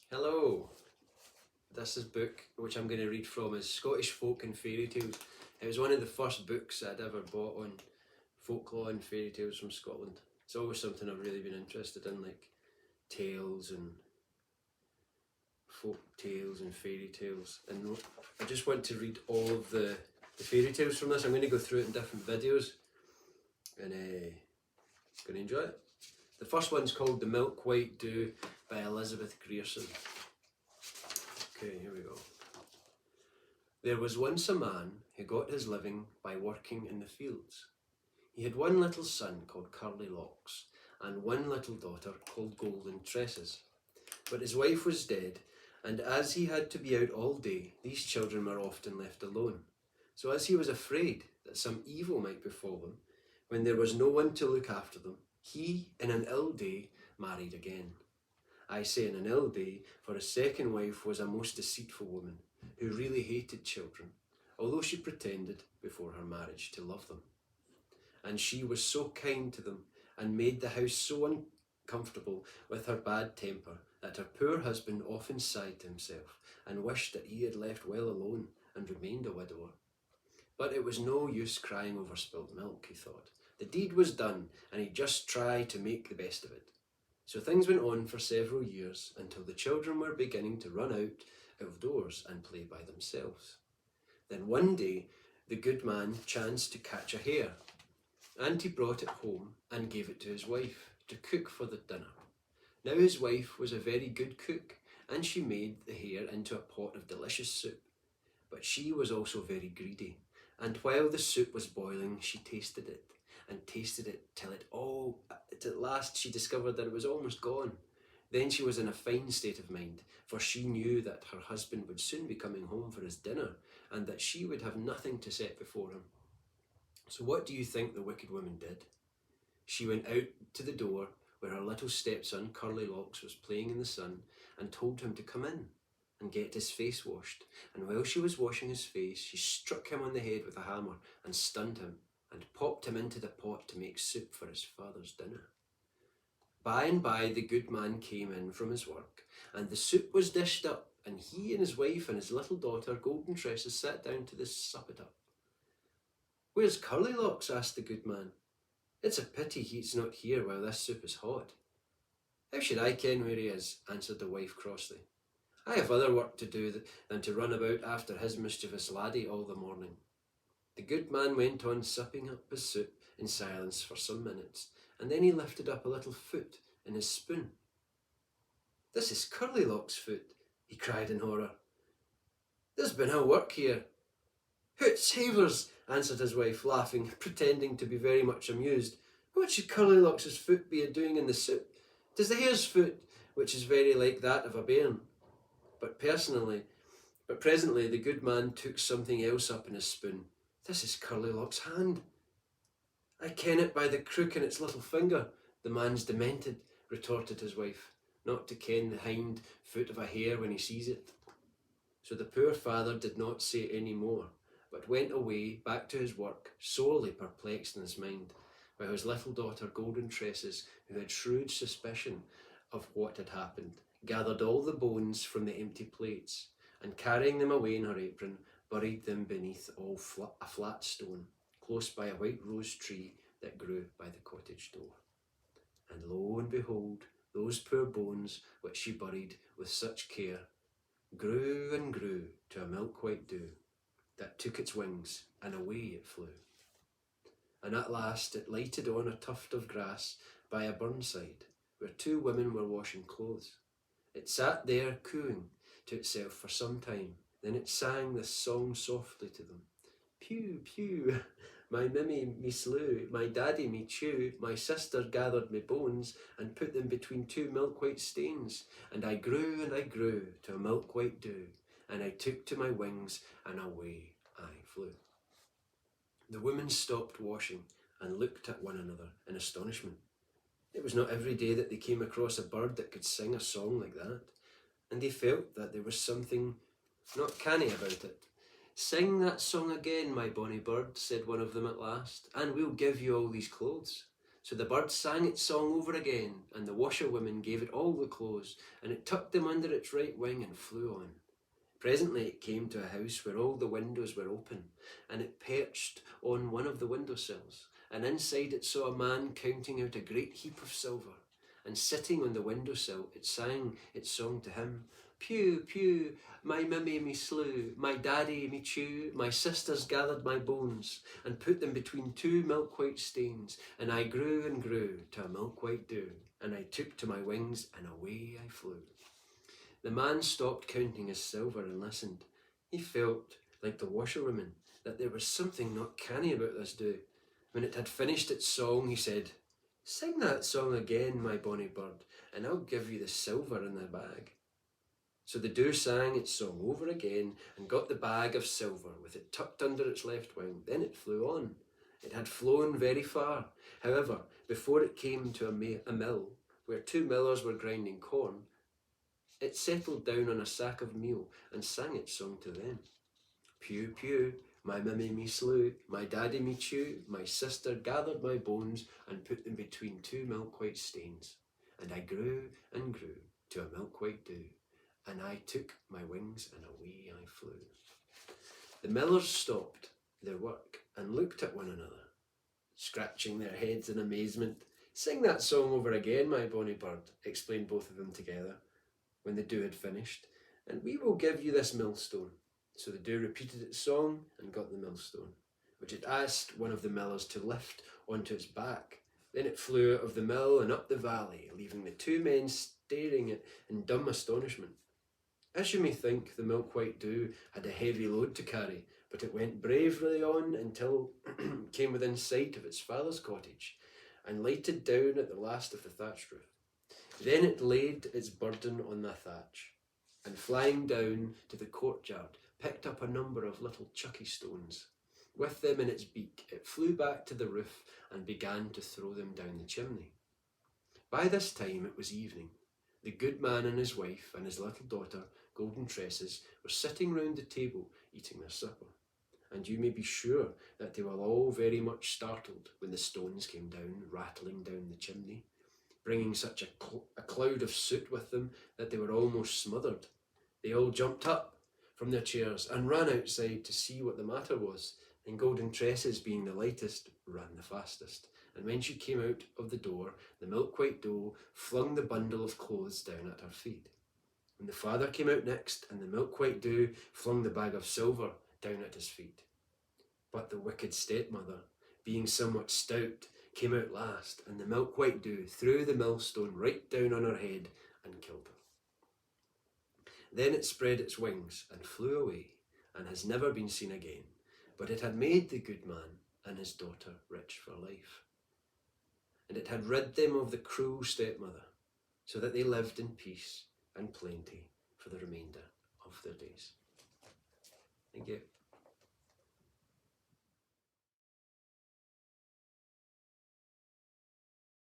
Hello, this is book which I'm going to read from is Scottish Folk and Fairy Tales. It was one of the first books I'd ever bought on folklore and fairy tales from Scotland. It's always something I've really been interested in, like tales and folk tales and fairy tales. And I just want to read all of the fairy tales from this. I'm going to go through it in different videos and going to enjoy it. The first one's called The Milk White Dew by Elizabeth Grierson. Okay, here we go. There was once a man who got his living by working in the fields. He had one little son called Curly Locks and one little daughter called Golden Tresses. But his wife was dead, and as he had to be out all day, these children were often left alone. So as he was afraid that some evil might befall them, when there was no one to look after them, he, in an ill day, married again. I say in an ill day, for his second wife was a most deceitful woman, who really hated children, although she pretended, before her marriage, to love them. And she was so kind to them, and made the house so uncomfortable with her bad temper, that her poor husband often sighed to himself, and wished that he had left well alone, and remained a widower. But it was no use crying over spilt milk, he thought. The deed was done, and he'd just try to make the best of it. So things went on for several years, until the children were beginning to run out of doors and play by themselves. Then one day the good man chanced to catch a hare, and he brought it home and gave it to his wife to cook for the dinner. Now his wife was a very good cook, and she made the hare into a pot of delicious soup. But she was also very greedy, and while the soup was boiling she tasted it till at last she discovered that it was almost gone. Then she was in a fine state of mind, for she knew that her husband would soon be coming home for his dinner, and that she would have nothing to set before him. So what do you think the wicked woman did? She went out to the door where her little stepson Curly Locks was playing in the sun, and told him to come in and get his face washed. And while she was washing his face, she struck him on the head with a hammer and stunned him, and popped him into the pot to make soup for his father's dinner. By and by the good man came in from his work, and the soup was dished up, and he and his wife and his little daughter Golden Tresses sat down to sup it up. "Where's Curly Locks?" asked the good man. "It's a pity he's not here while this soup is hot." "How should I ken where he is?" answered the wife crossly. "I have other work to do than to run about after his mischievous laddie all the morning." The good man went on supping up his soup in silence for some minutes, and then he lifted up a little foot in his spoon. "This is Curly Lock's foot," he cried in horror. "There's been ill work here." "Hoot savers!" answered his wife, laughing, pretending to be very much amused. "What should Curly Locks's foot be doing in the soup? 'Tis the hare's foot, which is very like that of a bairn." But presently the good man took something else up in his spoon. "This is Curly Lock's hand. I ken it by the crook in its little finger." "The man's demented," retorted his wife, "not to ken the hind foot of a hare when he sees it." So the poor father did not say any more, but went away back to his work, sorely perplexed in his mind, while his little daughter Golden Tresses, who had shrewd suspicion of what had happened, gathered all the bones from the empty plates, and carrying them away in her apron, buried them beneath a flat stone, close by a white rose tree that grew by the cottage door. And lo and behold, those poor bones, which she buried with such care, grew and grew to a milk-white dew, that took its wings, and away it flew. And at last it lighted on a tuft of grass by a burnside, where two women were washing clothes. It sat there cooing to itself for some time. Then it sang this song softly to them. "Pew, pew, my mimmy me slew, my daddy me chew, my sister gathered me bones and put them between two milk-white stains, and I grew to a milk-white dew, and I took to my wings and away I flew." The women stopped washing and looked at one another in astonishment. It was not every day that they came across a bird that could sing a song like that, and they felt that there was something not canny about it. "Sing that song again, my bonny bird," said one of them at last, "and we'll give you all these clothes." So the bird sang its song over again, and the washerwoman gave it all the clothes, and it tucked them under its right wing and flew on. Presently it came to a house where all the windows were open, and it perched on one of the windowsills, and inside it saw a man counting out a great heap of silver. And sitting on the windowsill, it sang its song to him. Pew, pew, my mimmy me slew, my daddy me chew, my sisters gathered my bones, and put them between two milk-white stains, and I grew and grew to a milk-white dew, and I took to my wings, and away I flew. The man stopped counting his silver and listened. He felt, like the washerwoman, that there was something not canny about this dew. When it had finished its song, he said, Sing that song again, my bonny bird, and I'll give you the silver in the bag. So the dew sang its song over again and got the bag of silver with it tucked under its left wing. Then it flew on. It had flown very far. However, before it came to a mill where two millers were grinding corn, it settled down on a sack of meal and sang its song to them. Pew, pew, my mimmy me slew, my daddy me chew, my sister gathered my bones and put them between two milk-white stains. And I grew and grew to a milk-white dew, and I took my wings and away I flew. The millers stopped their work and looked at one another, scratching their heads in amazement. Sing that song over again, my bonny bird, explained both of them together when the dew had finished, and we will give you this millstone. So the dew repeated its song and got the millstone, which it asked one of the millers to lift onto its back. Then it flew out of the mill and up the valley, leaving the two men staring at in dumb astonishment. As you may think, the milk-white dew had a heavy load to carry, but it went bravely on until it came within sight of its father's cottage and lighted down at the last of the thatched roof. Then it laid its burden on the thatch, and flying down to the courtyard, picked up a number of little chucky stones. With them in its beak, it flew back to the roof and began to throw them down the chimney. By this time it was evening. The good man and his wife and his little daughter, Golden Tresses, were sitting round the table eating their supper, and you may be sure that they were all very much startled when the stones came down, rattling down the chimney, bringing such a cloud of soot with them that they were almost smothered. They all jumped up from their chairs and ran outside to see what the matter was, and Golden Tresses, being the lightest, ran the fastest. And when she came out of the door, the milk-white doe flung the bundle of clothes down at her feet. When the father came out next, and the milk-white dew flung the bag of silver down at his feet. But the wicked stepmother, being somewhat stout, came out last, and the milk-white dew threw the millstone right down on her head and killed her. Then it spread its wings and flew away, and has never been seen again, but it had made the good man and his daughter rich for life. And it had rid them of the cruel stepmother, so that they lived in peace and plenty for the remainder of their days. Thank you.